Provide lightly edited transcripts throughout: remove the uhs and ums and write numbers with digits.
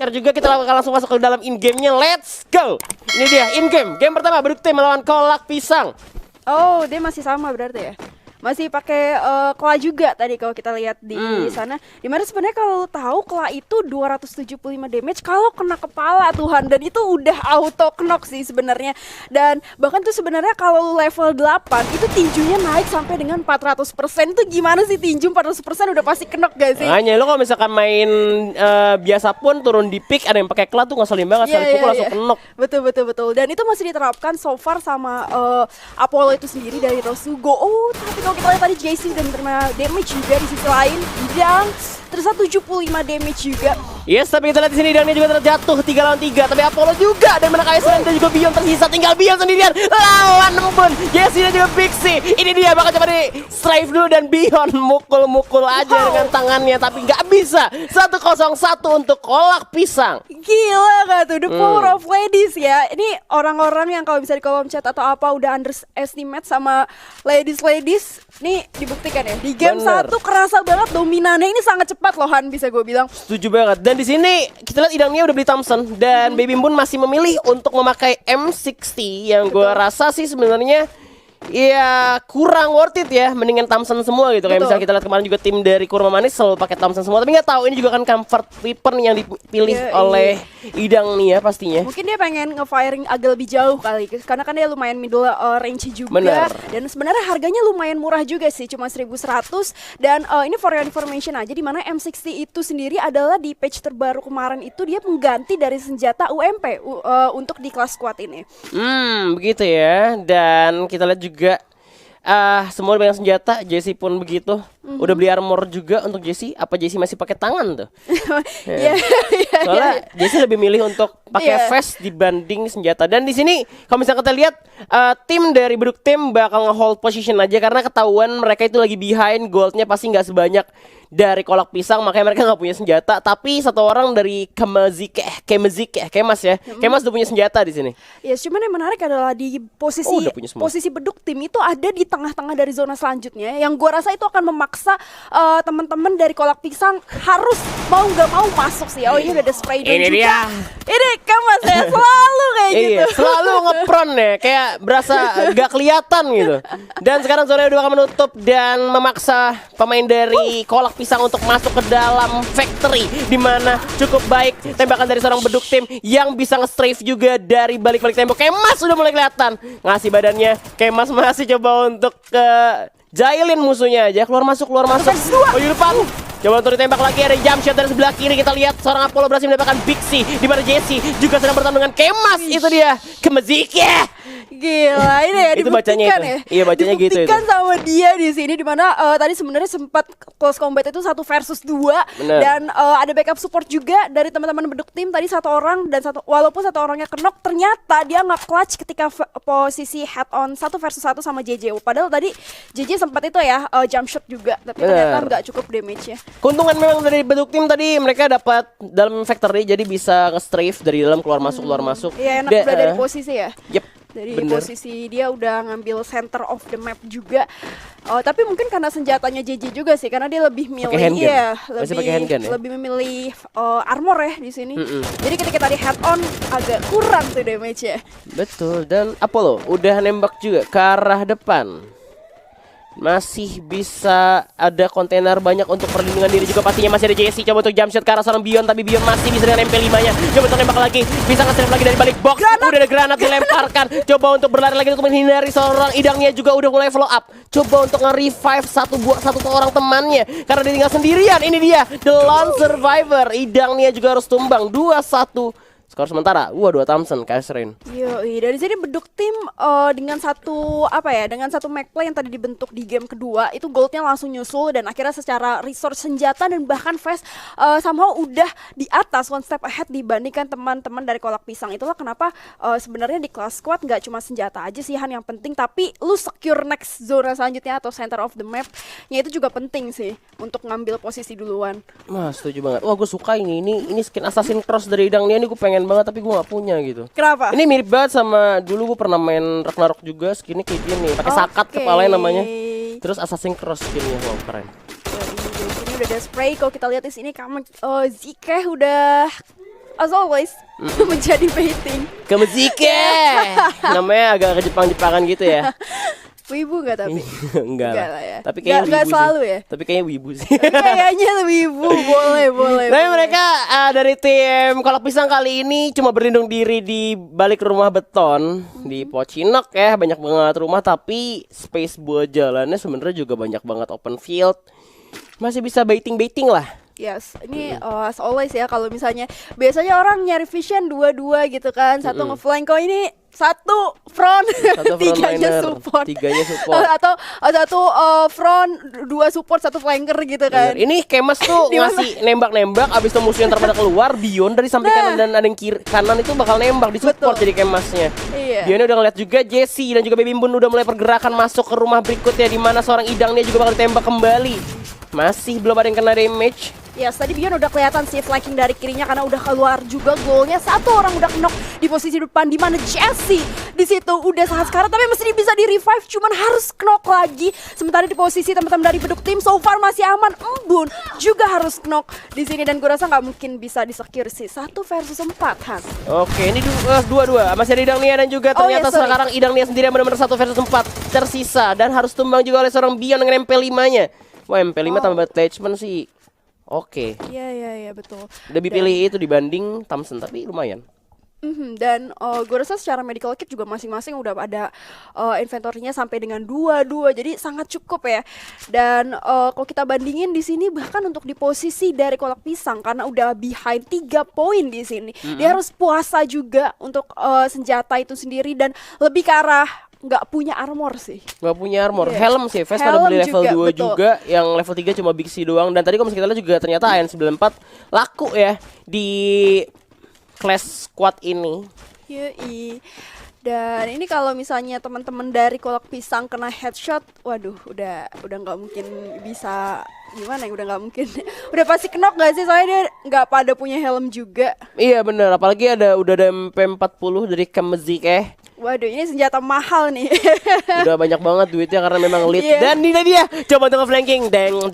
juga kita bakal langsung masuk ke dalam in-game-nya. Let's go. Ini dia in-game. Game pertama Beduk Tim melawan Kolak Pisang. Oh, dia masih sama berarti ya. Masih pakai Kla juga tadi kalau kita lihat di sana. Dimana sebenarnya kalau tahu Kla itu 275 damage kalau kena kepala Tuhan, dan itu udah auto knock sih sebenarnya. Dan bahkan tuh sebenarnya kalau level 8 itu tinjunya naik sampai dengan 400%. Itu gimana sih tinju 400% udah pasti knock gak sih? Hanya lo kalau misalkan main biasa pun turun di pick ada yang pakai Kla tuh ngeselin banget, sekali pukul langsung knock. Betul. Dan itu masih diterapkan so far sama Apollo itu sendiri dari Rosugo. Oh, tapi kalau kita lihat tadi JC udah menerima damage juga di sisi lain. Bidang tersisa 75 damage juga. Yes, tapi kita lihat di sini Dangnya juga terjatuh 3 lawan 3. Tapi Apollo juga dan mana Kaisar dan juga Bion tersisa, tinggal Bion sendirian lawan Nembun. Jesse dan juga Pixie. Ini dia bakal coba di strafe dulu dan Bion mukul-mukul aja dengan tangannya tapi nggak bisa. 1-0-1 untuk Kolak Pisang. Gila gak tuh, the power of ladies ya. Ini orang-orang yang kalau bisa di kolom chat atau apa udah underestimate sama ladies. Nih dibuktikan ya. Di game 1 kerasa banget dominannya ini sangat cepat loh Han, bisa gue bilang. Setuju banget. Dan di sini kita lihat Idangnya udah beli Thompson dan Baby Moon masih memilih untuk memakai M60 yang gue rasa sih sebenarnya ya kurang worth it ya, mendingan Thompson semua gitu. Kayak misalnya kita lihat kemarin juga tim dari Kurma Manis selalu pakai Thompson semua, tapi nggak tahu ini juga kan comfort weapon yang dipilih oleh Idang nih ya pastinya. Mungkin dia pengen nge-firing agak lebih jauh kali, karena kan dia lumayan middle range juga. Bener. Dan sebenarnya harganya lumayan murah juga sih, cuma 1.100. Dan ini for your information aja, dimana M60 itu sendiri adalah di patch terbaru kemarin itu dia pengganti dari senjata UMP untuk di kelas squad ini. Begitu ya. Dan kita lihat juga semua banyak senjata. Jesse pun begitu. Udah beli armor juga untuk Jesse. Apa Jesse masih pakai tangan tuh? Soalnya Jesse lebih milih untuk pakai vest dibanding senjata. Dan di sini kalau misalnya kita lihat tim dari Beduk Tim bakal nge-hold position aja karena ketahuan mereka itu lagi behind, goldnya pasti nggak sebanyak dari Kolak Pisang, makanya mereka nggak punya senjata. Tapi satu orang dari Kemas ya, Kemas udah punya senjata di sini. Ya, cuman yang menarik adalah di posisi Beduk Tim itu ada di tengah-tengah dari zona selanjutnya, yang gua rasa itu akan memaksa teman-teman dari Kolak Pisang harus mau nggak mau masuk sih. Oh, ini udah ada spray down juga. Dia. Ini Kemas ya selalu kayak gitu. Selalu ngepron ya, kayak berasa gak kelihatan gitu. Dan sekarang zona udah akan menutup dan memaksa pemain dari Kolak Pisang untuk masuk ke dalam factory, di mana cukup baik tembakan dari seorang Beduk Tim yang bisa nge-strafe juga dari balik-balik tembok. Kemas sudah mulai kelihatan ngasih badannya. Kemas masih coba untuk jailin musuhnya aja, keluar masuk. Oh, di depan. Coba untuk ditembak lagi, ada jump shot dari sebelah kiri. Kita lihat seorang Apollo berhasil mendapatkan Bixi, di mana Jesse juga sedang bertarung dengan Kemas. Itu dia, Kemezik ya. Gila, ini ya itu bacanya itu. ya. Iya, bacanya gitu itu. Dibuktikan sama dia di sini, di mana tadi sebenarnya sempat close combat itu 1 versus 2. Dan ada backup support juga dari teman-teman Beduk Tim. Tadi satu orang dan walaupun satu orangnya knock, ternyata dia nggak clutch ketika posisi head on 1 versus 1 sama JJ. Padahal tadi JJ sempat itu ya jump shot juga, tapi ternyata nggak cukup damage-nya. Keuntungan memang dari Beduk Tim tadi mereka dapat dalam factory, jadi bisa nge-strafe dari dalam keluar masuk. Iya, enak udah dari posisi ya. Yep. Dari posisi dia udah ngambil center of the map juga. Tapi mungkin karena senjatanya JJ juga sih, karena dia lebih milih lebih memilih armor ya di sini. Jadi ketika tadi head on agak kurang tuh damage-nya. Betul. Dan Apollo udah nembak juga ke arah depan. Masih bisa ada kontainer banyak untuk perlindungan diri juga, pastinya masih ada Jesse. Coba untuk jump shot ke arah seorang Bion, tapi Bion masih bisa dengan MP5-nya. Coba untuk nembak lagi, bisa nge-save lagi dari balik box. Udah ada granat dilemparkan. Coba untuk berlari lagi untuk menghindari seorang Idangnya juga udah mulai follow up. Coba untuk nge-revive satu orang temannya karena dia tinggal sendirian. Ini dia, the lone survivor. Idangnya juga harus tumbang 2-1. Skor sementara, 2 Thompson, Kasrin. Yoi, dari sini Beduk Tim dengan satu make play yang tadi dibentuk di game kedua, itu goldnya langsung nyusul dan akhirnya secara resource senjata dan bahkan fast somehow udah di atas, one step ahead dibandingkan teman-teman dari Kolak Pisang. Itulah kenapa sebenarnya di kelas squad nggak cuma senjata aja sih Han yang penting, tapi lu secure next zona selanjutnya atau center of the map nya itu juga penting sih untuk ngambil posisi duluan. Wah, setuju banget. Wah, gue suka ini skin Assassin's Cross dari Idangnya ini gue pengen banget tapi gue gak punya gitu. Kenapa? Ini mirip banget sama dulu gue pernah main Ragnarok juga, skinnya kayak gini, pakai sakat kepalanya namanya. Terus Assassin's Cross skinnya, wow keren. Ini udah ada spray, kalau kita lihat di sini kamu Zike udah as always menjadi baiting. Kemezike. Namanya agak ke Jepang-Jepangan gitu ya. Wibu gak tapi? Enggak lah. lah ya. Tapi kayaknya Nggak wibu selalu sih. ya. Tapi kayaknya wibu sih. Kayaknya wibu boleh. Tapi mereka dari tim Kolak Pisang kali ini cuma berlindung diri di balik rumah beton di Pocinok ya, banyak banget rumah tapi space buat jalannya sebenarnya juga banyak banget open field. Masih bisa baiting lah. Yes, ini as always ya, kalau misalnya biasanya orang nyari vision dua-dua gitu kan, satu ngeflank, kok ini satu front, tiganya support, atau satu front, dua support, satu flanker gitu kan. Ini Kemas tuh ngasih nembak-nembak, abis itu musuh yang terpada keluar, Bion dari samping kanan dan ada yang kiri kanan itu bakal nembak di support. Jadi Kemasnya. Iya. Bion udah ngeliat juga Jesse dan juga Baby Bun udah mulai pergerakan masuk ke rumah berikutnya, di mana seorang idangnya juga bakal ditembak kembali. Masih belum ada yang kena damage. Yes, tadi Bion udah kelihatan sih flanking dari kirinya karena udah keluar juga golnya. Satu orang udah knock di posisi depan, di mana Jesse di situ udah sangat sekarat, tapi masih bisa di revive, cuman harus knock lagi. Sementara di posisi teman-teman dari beduk tim so far masih aman. Embun juga harus knock di sini dan gue rasa nggak mungkin bisa disecure sih. 1 versus 4 Han. Oke, ini dua-dua masih ada Idang Nia dan juga ternyata sekarang Idang Nia sendiri benar-benar 1 versus 4 tersisa dan harus tumbang juga oleh seorang Bion dengan MP5-nya. Wah, MP5 tambah attachment sih. Oke. Iya betul. Lebih pilih itu dibanding Thompson, tapi lumayan. Dan gue rasa secara medical kit juga masing-masing udah ada inventorinya sampai dengan 2, jadi sangat cukup ya. Dan kalau kita bandingin di sini bahkan untuk di posisi dari Kolak Pisang karena udah behind 3 poin di sini, dia harus puasa juga untuk senjata itu sendiri dan lebih ke arah nggak punya armor sih. Nggak punya armor. Helm sih, Vest pada beli level 2 juga, yang level 3 cuma Big C doang. Dan tadi kalau kita lihat juga ternyata AN94 laku ya di class squad ini. Yoi. Dan ini kalau misalnya teman-teman dari Kolak Pisang kena headshot, waduh, udah nggak mungkin bisa gimana ya, udah nggak mungkin, udah pasti knock gak sih, soalnya dia nggak pada punya helm juga. Iya bener, apalagi udah ada MP40 dari Kemezike. Waduh, ini senjata mahal nih. Udah banyak banget duitnya karena memang lead. Dan ini dia, coba untuk flanking. Deng.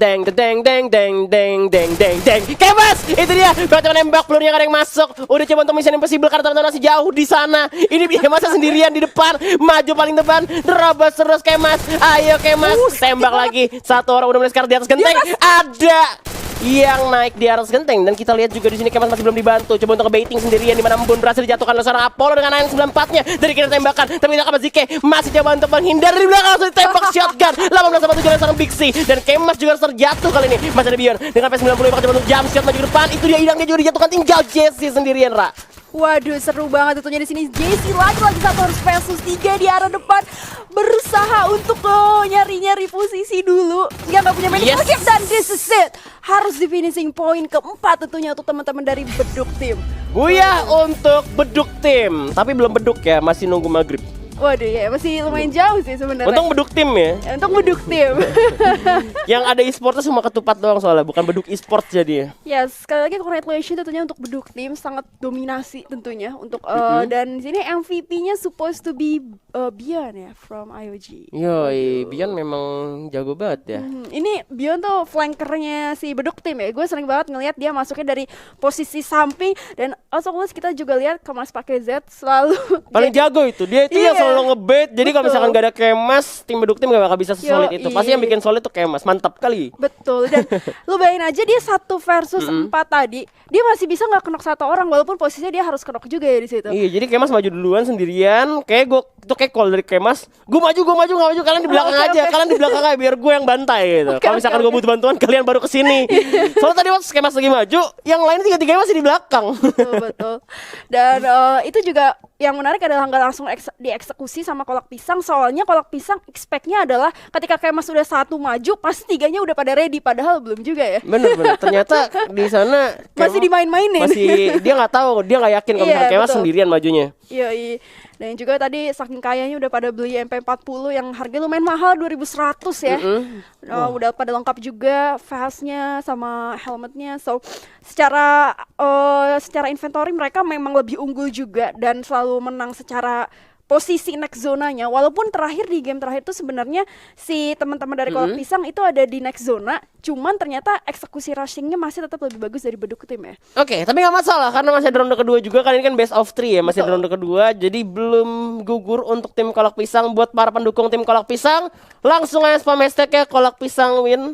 Kemas, itu dia. Kalau coba nembak, pelurnya gak ada yang masuk. Udah coba untuk mission impossible karena teman-teman masih jauh di sana. Ini Kemas sendirian di depan, maju paling depan, terobos terus Kemas. Ayo Kemas, tembak lagi. Satu orang udah mulai sekarang di atas genteng. Ada yang naik di atas genteng dan kita lihat juga di sini Kemas masih belum dibantu. Coba untuk baiting sendirian di mana Embun berhasil dijatuhkan oleh seorang Apollo dengan AN94-nya dari kiri tembakan. Tapi Kemas Zike masih coba untuk menghindar dari belakang, langsung ditembak shotgun. 18-7 oleh seorang Big C dan Kemas juga harus terjatuh kali ini. Masih ada Bion dengan P90 yang coba untuk jump shot maju ke depan. Itu dia Idangnya juga dijatuhkan, tinggal Jesse sendirian, Ra. Waduh, seru banget tentunya di sini. Jesse lagi-lagi 1 harus versus 3 di arah depan, berusaha untuk nyari-nyari posisi dulu. Dia nggak punya medical kit dan this is it. Harus di finishing point keempat tentunya untuk teman-teman dari beduk tim. Buya untuk beduk tim, tapi belum beduk ya, masih nunggu maghrib. Waduh ya, masih lumayan jauh sih sebenarnya. Untung beduk tim ya. Untuk beduk tim. Yang ada e-sportnya cuma ketupat doang soalnya, bukan beduk e-sport jadinya. Ya, sekali lagi congratulations tentunya untuk beduk tim, sangat dominasi tentunya untuk dan di sini MVP-nya supposed to be Bion ya from IOG. Yoi, Bion memang jago banget ya. Ini Bion tuh flankernya si beduk tim ya. Gue sering banget ngelihat dia masuknya dari posisi samping dan also kita juga lihat Kemas pakai Z selalu paling jago itu. Dia itu yang selalu ngebait. Jadi kalau misalkan gak ada Kemas, tim beduk tim gak bakal bisa sesolid itu. Pasti yang bikin solid tuh Kemas. Mantap kali. Betul. Dan lu bayangin aja dia 1 versus 4 tadi, dia masih bisa nggak knock 1 orang walaupun posisinya dia harus knock juga ya di situ. Iya, jadi Kemas maju duluan sendirian. Kayak gue itu kayak call dari Kemas. Gue maju, gak maju. Kalian di belakang aja. Kalian di belakang aja biar gue yang bantai gitu. Kalau misalkan gue butuh bantuan, kalian baru kesini. Soalnya tadi waktu Kemas lagi maju, yang lain tiga-tiganya masih di belakang. Betul. Dan itu juga yang menarik adalah nggak langsung dieksekusi sama Kolak Pisang. Soalnya Kolak Pisang expect-nya adalah ketika Kemas sudah 1 maju, pasti 3-nya udah pada ready. Padahal belum juga ya. Bener. Ternyata di sana masih dimain-mainin. Dia nggak tahu, dia nggak yakin kalau misalkan Kemas sendirian majunya. Iya. Dan juga tadi saking kayanya udah pada beli MP40 yang harganya lumayan mahal, 2.100 ya. Udah pada lengkap juga vestnya sama helmetnya. So secara inventory mereka memang lebih unggul juga dan selalu menang secara posisi next zonanya, walaupun terakhir di game terakhir tuh sebenarnya si teman-teman dari Kolak Pisang itu ada di next zona, cuman ternyata eksekusi rushingnya masih tetap lebih bagus dari beduk tim ya. Oke, tapi nggak masalah karena masih ada ronde kedua juga kan, ini kan best of 3 ya, masih ada ronde kedua, jadi belum gugur untuk tim Kolak Pisang. Buat para pendukung tim Kolak Pisang, langsung aja spam hashtag ya Kolak Pisang win.